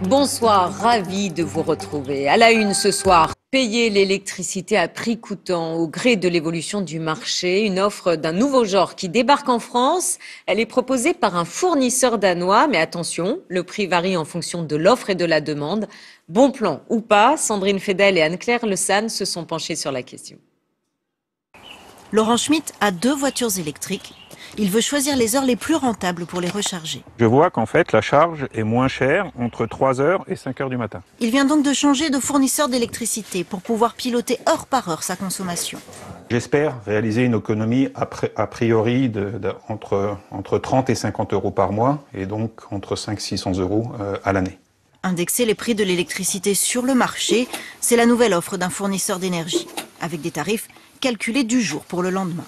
Bonsoir, ravi de vous retrouver. À la une ce soir, payer l'électricité à prix coûtant au gré de l'évolution du marché. Une offre d'un nouveau genre qui débarque en France. Elle est proposée par un fournisseur danois. Mais attention, le prix varie en fonction de l'offre et de la demande. Bon plan ou pas, Sandrine Fedel et Anne-Claire Le San se sont penchées sur la question. Laurent Schmitt a 2 voitures électriques. Il veut choisir les heures les plus rentables pour les recharger. Je vois qu'en fait la charge est moins chère entre 3h et 5h du matin. Il vient donc de changer de fournisseur d'électricité pour pouvoir piloter heure par heure sa consommation. J'espère réaliser une économie a priori entre 30 et 50 euros par mois et donc entre 500 et 600 euros à l'année. Indexer les prix de l'électricité sur le marché, c'est la nouvelle offre d'un fournisseur d'énergie, avec des tarifs calculés du jour pour le lendemain.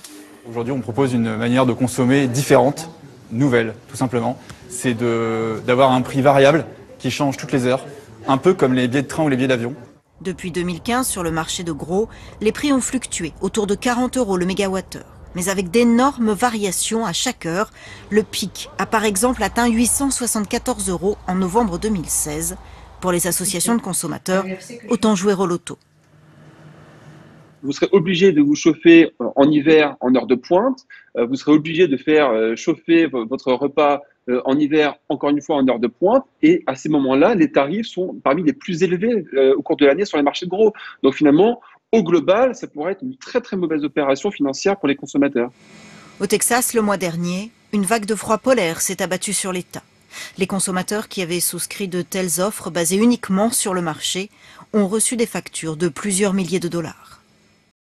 Aujourd'hui, on propose une manière de consommer différente, nouvelle, tout simplement. C'est d'avoir un prix variable qui change toutes les heures, un peu comme les billets de train ou les billets d'avion. Depuis 2015, sur le marché de gros, les prix ont fluctué autour de 40 € le mégawattheure. Mais avec d'énormes variations à chaque heure, le pic a par exemple atteint 874 € en novembre 2016. Pour les associations de consommateurs, autant jouer au loto. Vous serez obligé de vous chauffer en hiver en heure de pointe. Vous serez obligé de faire chauffer votre repas en hiver, encore une fois, en heure de pointe. Et à ces moments-là, les tarifs sont parmi les plus élevés au cours de l'année sur les marchés de gros. Donc finalement, au global, ça pourrait être une très très mauvaise opération financière pour les consommateurs. Au Texas, le mois dernier, une vague de froid polaire s'est abattue sur l'État. Les consommateurs qui avaient souscrit de telles offres basées uniquement sur le marché ont reçu des factures de plusieurs milliers de dollars.